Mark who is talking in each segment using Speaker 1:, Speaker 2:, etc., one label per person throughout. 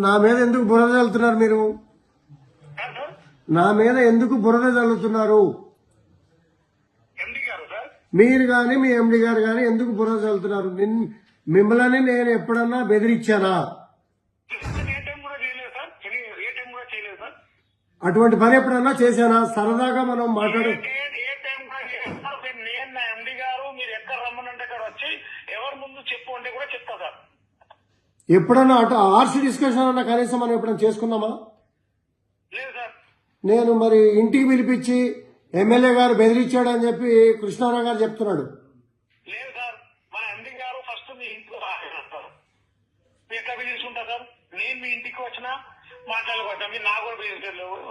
Speaker 1: నా మీద ఎందుకు బురద చల్లుతున్నారు మీరు? నా మీద ఎందుకు బురద చల్లుతున్నారు? మీరు గాని మీ ఎండి గారు గాని ఎందుకు బురద చల్లుతున్నారు? మిమ్మల్ని నేను ఎప్పుడన్నా బెదిరించానా? అటువంటి పని ఎప్పుడన్నా చేశానా? సరదాగా మనం మాట్లాడు. ఎప్పుడన్నా అటు ఆర్సీ డిస్కషన్ అన్నా కనీసం మనం ఎప్పుడైనా చేసుకున్నామా? నేను మరి ఇంటికి పిలిపించి ఎమ్మెల్యే గారు బెదిరించాడని చెప్పి కృష్ణారావు గారు చెప్తున్నాడు.
Speaker 2: నేను మీ ఇంటికి వచ్చినా మాట్లాడకూడదు, మీరు నా కూడా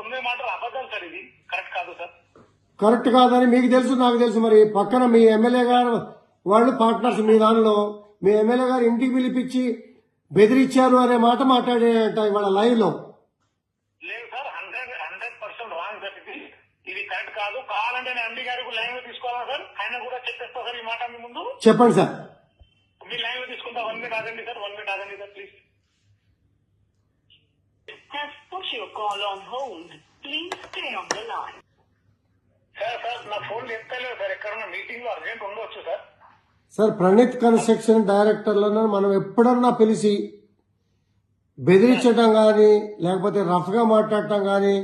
Speaker 2: ఉండే మాటలు అబద్ధాలు సార్. ఇది కరెక్ట్ కాదు సార్.
Speaker 1: కరెక్ట్ కాదని మీకు తెలుసు, నాకు తెలుసు. మరి పక్కన మీ ఎమ్మెల్యే గారు వాళ్ళు పార్ట్నర్స్ మీ దానిలో మీ ఎమ్మెల్యే గారు ఇంటికి పిలిపించి బెదిరించారు అనే మాట మాట్లాడేట ఇవాళ లైవ్ లో.
Speaker 2: లేదు సార్, 100% రాంగ్ సార్. ఇది కరెక్ట్ కాదు. కావాలంటే నేను ఎండి గారికి లైవ్ లో తీసుకోవాలా సార్? ఆయన కూడా చెప్పేస్తా సార్ ఈ మాట మీ ముందు.
Speaker 1: చెప్పండి సార్.
Speaker 2: మీ లైవ్ లో తీసుకుంటా. 1 minute ఆగండి సార్, 1 minute ఆగండి sir please. Has put your call on hold. Please stay on the line. Sir నా ఫోన్ ఎత్తలేదు సార్. ఎక్కడన్నా మీటింగ్ లో అర్జెంట్ ఉండవచ్చు సార్.
Speaker 1: సార్ ప్రణీత్ కన్స్ట్రక్షన్ డైరెక్టర్లను మనం ఎప్పుడన్నా పిలిచి బెదిరించడం కానీ, లేకపోతే రఫ్ గా మాట్లాడటం కానీ,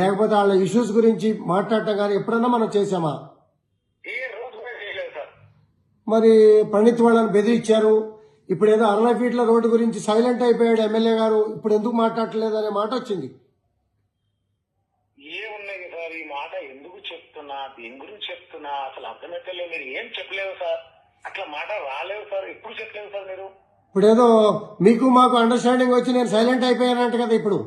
Speaker 1: లేకపోతే వాళ్ళ ఇష్యూస్ గురించి మాట్లాడటం కానీ ఎప్పుడన్నా మనం చేసామా?
Speaker 2: ఏ రోజు కూడా చేయలేదు సార్.
Speaker 1: మరి ప్రణీత్ వాళ్ళని బెదిరించారు. ఇప్పుడు ఏదో 60 ఫీట్ల రోడ్డు గురించి సైలెంట్ అయిపోయాడు ఎమ్మెల్యే గారు. ఇప్పుడు ఎందుకు మాట్లాడలేదు అనే మాట వచ్చింది.
Speaker 2: ఏమున్నాయి సార్ ఈ మాట? ఎందుకు చెప్తున్నా, దీని గురించి చెప్తున్నా, అసలు అర్థమైతే మీరు ఏం చెప్పలేవు సార్. అట్లా మాట రాలేవు సార్. ఎప్పుడు చెప్పలేవు సార్ మీరు.
Speaker 1: ఇప్పుడు ఏదో మీకు మాకు అండర్స్టాండింగ్ వచ్చి నేను సైలెంట్ అయిపోయానంట కదా ఇప్పుడు.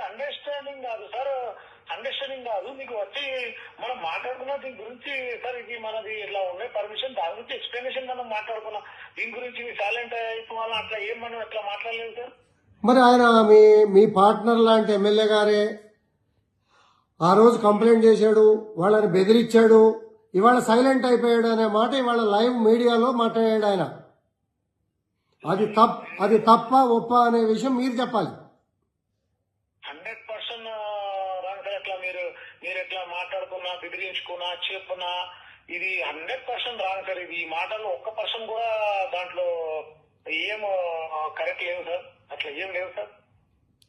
Speaker 2: అండర్స్టాండింగ్ కాదు సార్, అండర్స్టాండింగ్ కాదు. మీకు వచ్చి మనం మాట్లాడుకున్నా దీని గురించి సార్. ఇది మనది ఇట్లా ఉండే పర్మిషన్, దాని గురించి ఎక్స్ప్లెనేషన్ మనం మాట్లాడుకున్నాం. దీని గురించి సైలెంట్ అయిపోవాలని అట్లా ఏం మనం ఎట్లా మాట్లాడలేదు సార్.
Speaker 1: మరి ఆయన మీ పార్ట్నర్ లాంటి ఎమ్మెల్యే గారే ఆ రోజు కంప్లైంట్ చేశాడు, వాళ్ళని బెదిరించాడు, ఇవాళ సైలెంట్ అయిపోయాడు అనే మాట ఇవాళ లైవ్ మీడియాలో మాట్లాడాడు ఆయన. అది తప్ప ఒప్ప అనే విషయం మీరు చెప్పాలి.
Speaker 2: 100% రాంగ్ సార్. అట్లా మీరు ఎట్లా మాట్లాడుకున్నా, బెదిరించుకున్నా, చెప్పున్నా, ఇది 100% రాంగ్ సార్. ఇది ఈ మాటల్లో 1% కూడా దాంట్లో ఏం కరెక్ట్ లేవు సార్. అట్లా ఏం లేవు సార్.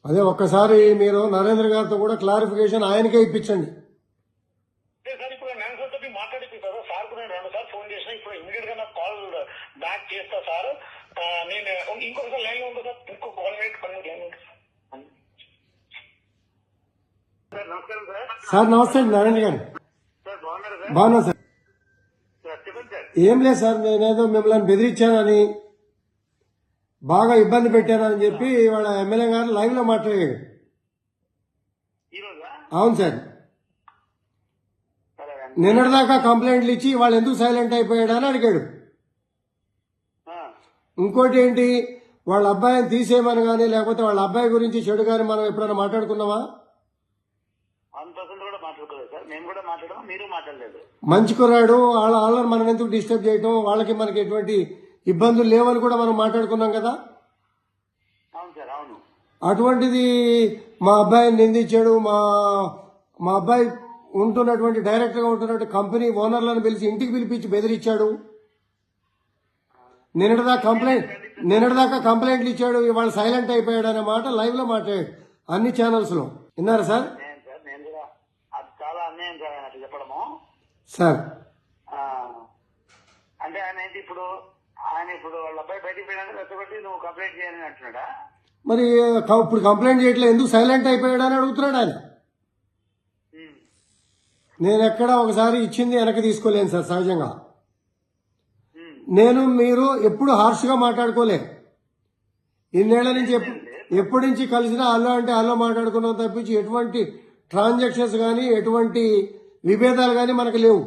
Speaker 1: అదే ఒక్కసారి మీరు నరేంద్ర గారితో కూడా క్లారిఫికేషన్ ఆయనకే ఇప్పించండి.
Speaker 2: సార్ ఇప్పుడు నేను సార్ తోటి మాట్లాడిపిస్తాను సార్. కూడా 2 సార్లు ఫోన్ చేసిన. ఇప్పుడు ఇమీడియట్ గా నాకు కాల్ బ్యాక్ చేస్తా సార్. నేను ఇంకొకసారి లైన్ లో ఉందా సార్? ఇంకొక 1 minute లైన్ ఉంది సార్. నమస్కారం సార్.
Speaker 1: సార్ నమస్తే అండి నరేంద్ర గారు.
Speaker 2: సార్ బాగున్నారా సార్?
Speaker 1: బాగున్నా సార్.
Speaker 2: చెప్పండి సార్.
Speaker 1: ఏం లేదు సార్, నేనేదో మిమ్మల్ని బెదిరించానని, బాగా ఇబ్బంది పెట్టానని చెప్పి వాళ్ళ ఎమ్మెల్యే గారు లైవ్ లో మాట్లాడాడు. అవును సార్. నిన్నటిదాకా కంప్లైంట్లు ఇచ్చి వాళ్ళు ఎందుకు సైలెంట్ అయిపోయాడు అని అడిగాడు. ఇంకోటి ఏంటి, వాళ్ళ అబ్బాయిని తీసేయమని కానీ, లేకపోతే వాళ్ళ అబ్బాయి గురించి చెడు కానీ మనం ఎప్పుడైనా మాట్లాడుకున్నావా? మంచి కుర్రాడు, వాళ్ళని మనం ఎందుకు డిస్టర్బ్ చేయటం, వాళ్ళకి మనకి ఎటువంటి ఇబ్బందులు లేవని కూడా మనం మాట్లాడుకున్నాం కదా. అటువంటిది మా అబ్బాయిని నిందించాడు. మా అబ్బాయి ఉంటున్నటువంటి డైరెక్టర్ గా ఉంటున్నటువంటి కంపెనీ ఓనర్లను పిలిచి ఇంటికి పిలిపించి బెదిరించాడు. నిన్నటిదాకా కంప్లైంట్లు ఇచ్చాడు, ఇవాళ సైలెంట్ అయిపోయాడు అనే మాట లైవ్ లో మాట్లాడాడు అన్ని ఛానల్స్ లో. విన్నారా సార్?
Speaker 2: చాలా అన్యాయం సార్ ఆయన చెప్పడము
Speaker 1: సార్.
Speaker 2: అంటే ఆయన ఏంటి ఇప్పుడు వాళ్ళ అబ్బాయి బయటికి పోయినాక రెచ్చగొట్టి నువ్వు కంప్లైంట్ చేయాలని అంటున్నాడా?
Speaker 1: మరి ఇప్పుడు కంప్లైంట్ చేయట్లేదు, ఎందుకు సైలెంట్ అయిపోయాడు అని అడుగుతున్నాడు ఆయన. నేను ఎక్కడ ఒకసారి ఇచ్చింది వెనక్కి తీసుకోలేను సార్. సహజంగా నేను మీరు ఎప్పుడు హార్ష్ గా మాట్లాడుకోలే. ఇన్నేళ్ల నుంచి ఎప్పటి నుంచి కలిసినా అల్లో అంటే అల్లో మాట్లాడుకున్నాం తప్పించి ఎటువంటి ట్రాన్సాక్షన్స్ కానీ ఎటువంటి విభేదాలు కానీ మనకు లేవు.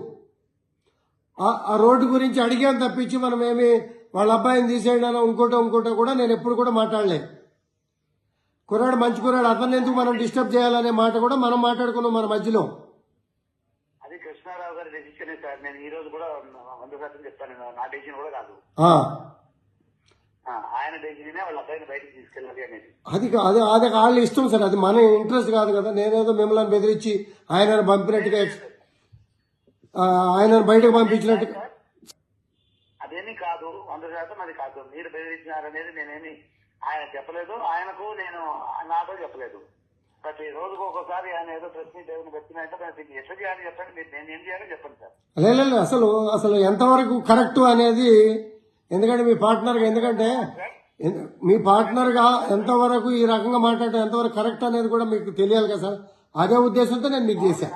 Speaker 1: ఆ రోడ్డు గురించి అడిగాం తప్పించి మనం ఏమి వాళ్ళ అబ్బాయిని తీసేయడానో ఇంకోటో కూడా నేను ఎప్పుడు కూడా మాట్లాడలే. కుర్రాడు మంచి కుర్రాడు, అతన్ని ఎందుకు మనం డిస్టర్బ్ చేయాలనే మాట కూడా మనం మాట్లాడుకున్నాం మన మధ్యలో.
Speaker 2: అది కృష్ణారావు గారి డెసిషన్ సార్. నేను ఈ రోజు కూడా 100% చెప్తాను, నా డెసిషన్ కూడా కాదు. డెసిజనే వాళ్ళ అబ్బాయిని బయటకు తీసుకెళ్ళాలి అనేది.
Speaker 1: అది వాళ్ళ ఇష్టం సార్, అది మన ఇంట్రెస్ట్ కాదు కదా. నేనేదో మిమ్మల్ని బెదిరించి ఆయనను పంపినట్టుగా ఆయనను బయటకు పంపించినట్టుగా
Speaker 2: అదేమి కాదు, 100% అది కాదు. మీరు బెదిరించినారనేది నేనేమి ఆయన చెప్పలేదు, ఆయనకు నేను నాతో చెప్పలేదు. ప్రతి రోజుకు ఒక్కోసారి ఆయన ఏదో ప్రెస్ మీట్ ఏదైనా పెట్టినంటే దీన్ని ఎట్లా చేయాలని చెప్పండి, మీరు నేను ఏం చేయాలో చెప్పండి సార్.
Speaker 1: లేదు అసలు ఎంతవరకు కరెక్ట్ అనేది, ఎందుకంటే మీ పార్ట్నర్గా, ఎందుకంటే మీ పార్ట్నర్గా ఎంతవరకు ఈ రకంగా మాట్లాడటం ఎంతవరకు కరెక్ట్ అనేది కూడా మీకు తెలియాలి కదా సార్. అదే ఉద్దేశంతో నేను మీకు చేశాను.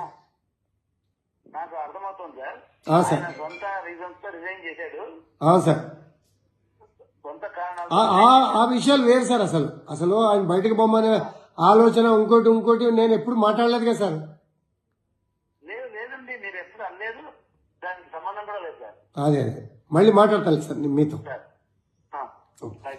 Speaker 2: నాకు అర్థమవుతుంది సార్.
Speaker 1: సార్
Speaker 2: ఆయన సొంత రీజన్స్ తో రిజైన్ చేశాడు,
Speaker 1: సార్.
Speaker 2: సొంత కారణాలు.
Speaker 1: ఆ విషయాలు వేరు సార్. అసలు ఆయన బయటకు పోమనే ఆలోచన ఇంకోటి నేను ఎప్పుడు మాట్లాడలేదు కదా సార్.
Speaker 2: లేదండి, మీరు ఎప్పుడు అనలేదు, దానికి సంబంధం కూడా లేదు సార్.
Speaker 1: అదే మళ్ళీ మాట్లాడతాను సార్ మీతో.
Speaker 2: సార్